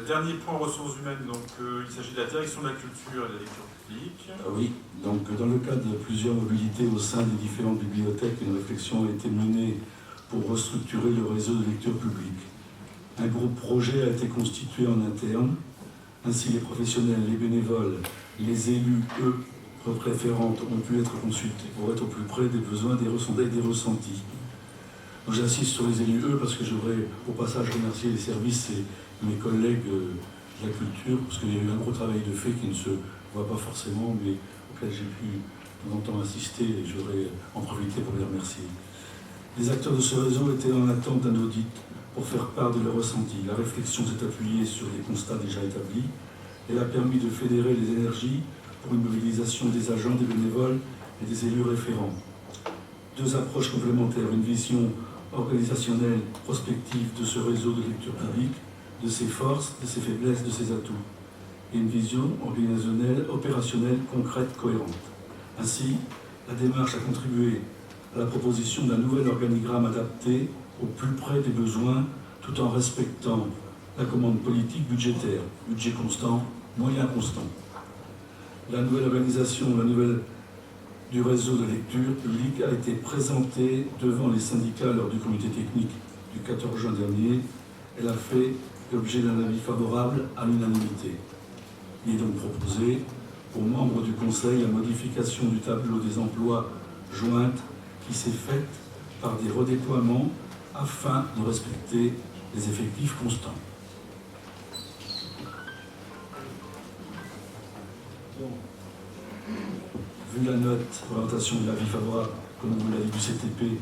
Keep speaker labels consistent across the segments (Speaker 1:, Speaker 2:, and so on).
Speaker 1: Dernier point, ressources humaines, donc il s'agit de la direction de la culture et de la lecture publique.
Speaker 2: Oui, donc dans le cadre de plusieurs mobilités au sein des différentes bibliothèques, une réflexion a été menée pour restructurer le réseau de lecture publique. Un groupe projet a été constitué en interne, ainsi les professionnels, les bénévoles, les élus, eux, référentes, ont pu être consultés pour être au plus près des besoins, des ressentis. J'insiste sur les élus, eux, parce que je voudrais au passage remercier les services et mes collègues de la culture, parce qu'il y a eu un gros travail de fait qui ne se voit pas forcément, mais auquel j'ai pu de temps en temps assister et je voudrais en profiter pour les remercier. Les acteurs de ce réseau étaient en attente d'un audit pour faire part de leurs ressentis. La réflexion s'est appuyée sur des constats déjà établis. Elle a permis de fédérer les énergies pour une mobilisation des agents, des bénévoles et des élus référents. Deux approches complémentaires, une vision organisationnelle prospective de ce réseau de lecture publique, de ses forces, de ses faiblesses, de ses atouts, et une vision organisationnelle, opérationnelle, concrète, cohérente. Ainsi, la démarche a contribué à la proposition d'un nouvel organigramme adapté au plus près des besoins, tout en respectant la commande politique budgétaire, budget constant, moyens constants. La nouvelle organisation, du réseau de lecture publique a été présentée devant les syndicats lors du comité technique du 14 juin dernier. Elle a fait l'objet d'un avis favorable à l'unanimité. Il est donc proposé aux membres du Conseil la modification du tableau des emplois jointes qui s'est faite par des redéploiements afin de respecter les effectifs constants. Vu la note présentation de l'avis favorable, comme vous l'avez dit, du CTP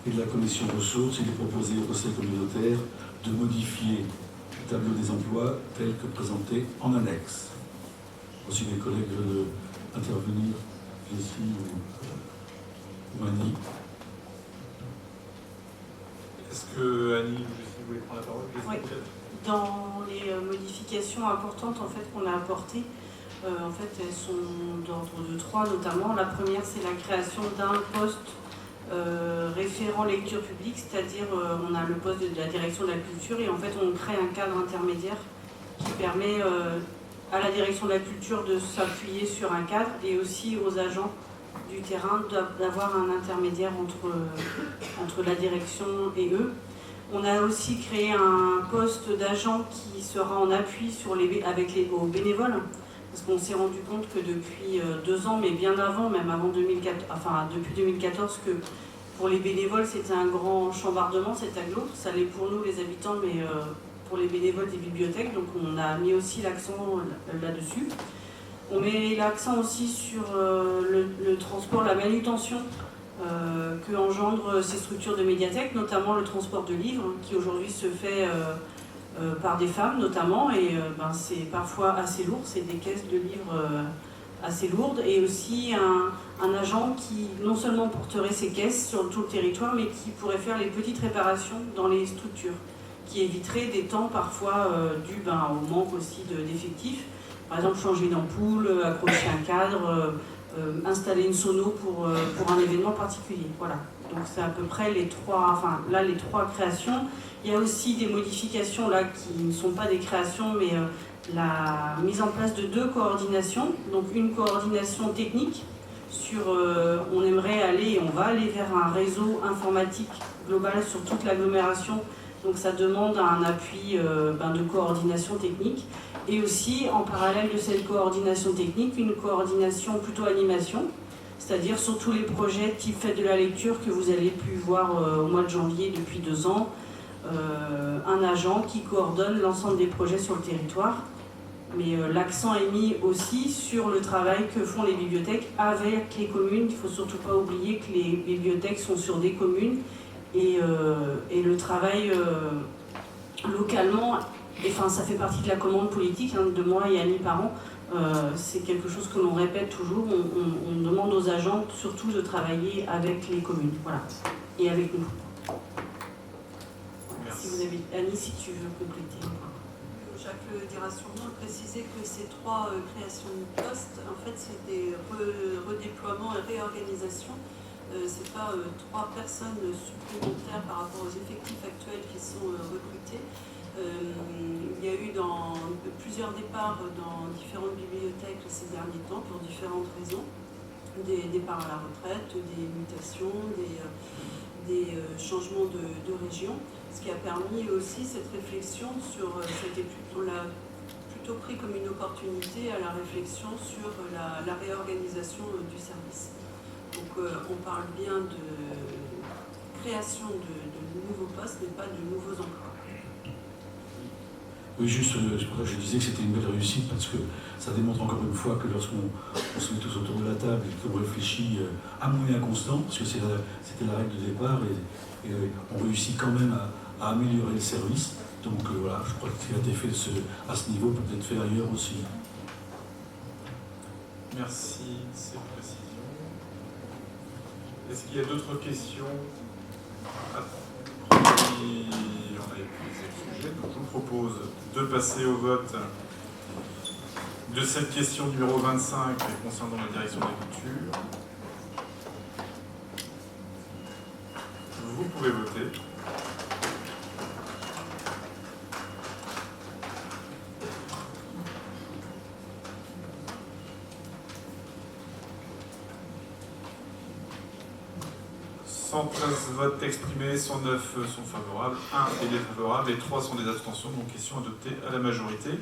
Speaker 2: et de la commission ressources, il est proposé au Conseil communautaire de modifier le tableau des emplois tel que présenté en annexe. Aussi mes collègues veulent intervenir, Jessie ou Annie.
Speaker 1: Est-ce que Annie ou Jessie voulez prendre la parole?
Speaker 3: Oui. Dans les modifications importantes en fait, qu'on a apportées, en fait, elles sont d'ordre de 3 notamment. La première, c'est la création d'un poste référent lecture publique, c'est-à-dire on a le poste de la direction de la culture et en fait on crée un cadre intermédiaire qui permet à la direction de la culture de s'appuyer sur un cadre et aussi aux agents du terrain d'avoir un intermédiaire entre la direction et eux. On a aussi créé un poste d'agent qui sera en appui aux bénévoles. Parce qu'on s'est rendu compte que depuis 2 ans, mais bien avant, même avant 2014, depuis 2014, que pour les bénévoles, c'était un grand chambardement, cet aglo. Ça l'est pour nous, les habitants, mais pour les bénévoles des bibliothèques. Donc on a mis aussi l'accent là-dessus. On met l'accent aussi sur le transport, la manutention que engendrent ces structures de médiathèques, notamment le transport de livres, qui aujourd'hui se fait par des femmes notamment, et c'est parfois assez lourd, c'est des caisses de livres assez lourdes, et aussi un agent qui non seulement porterait ces caisses sur tout le territoire, mais qui pourrait faire les petites réparations dans les structures, qui éviterait des temps parfois dus au manque aussi d'effectifs. Par exemple, changer une ampoule, accrocher un cadre, installer une sono pour un événement particulier. Voilà. Donc c'est à peu près les trois créations. Il y a aussi des modifications là qui ne sont pas des créations, mais la mise en place de 2 coordinations. Donc une coordination technique sur, on aimerait aller, et on va aller vers un réseau informatique global sur toute l'agglomération. Donc ça demande un appui de coordination technique. Et aussi, en parallèle de cette coordination technique, une coordination plutôt animation, c'est-à-dire sur tous les projets type Fête de la lecture que vous avez pu voir au mois de janvier depuis 2 ans, un agent qui coordonne l'ensemble des projets sur le territoire. Mais l'accent est mis aussi sur le travail que font les bibliothèques avec les communes. Il ne faut surtout pas oublier que les bibliothèques sont sur des communes et le travail localement, ça fait partie de la commande politique de moi et Annie par an. C'est quelque chose que l'on répète toujours. On demande aux agents surtout de travailler avec les communes, voilà, et avec nous.
Speaker 1: Merci.
Speaker 3: Si vous avez, Annie, si tu veux compléter.
Speaker 4: Jacques dira sûrement préciser que ces 3 créations de postes, en fait, c'est des redéploiements et réorganisations. C'est pas 3 personnes supplémentaires par rapport aux effectifs actuels qui sont recrutés. Il y a eu plusieurs départs dans différentes bibliothèques ces derniers temps pour différentes raisons. Des départs à la retraite, des mutations, des changements de région, ce qui a permis aussi cette réflexion sur, on l'a plutôt pris comme une opportunité à la réflexion sur la réorganisation du service. Donc on parle bien de création de nouveaux postes, mais pas de nouveaux emplois.
Speaker 2: Oui, juste, c'est pour ça que je disais que c'était une belle réussite, parce que ça démontre encore une fois que lorsqu'on se met tous autour de la table et qu'on réfléchit à moyen constant, parce que c'était la règle de départ, et on réussit quand même à améliorer le service. Donc voilà, je crois que ce qui a été fait à ce niveau peut être fait ailleurs aussi.
Speaker 1: Merci de ces précisions. Est-ce qu'il y a d'autres questions? On a épuisé le sujet, donc je vous propose de passer au vote de cette question numéro 25 concernant la direction des cultures. Vous pouvez voter. Votes exprimés, 109 sont favorables, 1 est défavorable et 3 sont des abstentions, donc question adoptée à la majorité.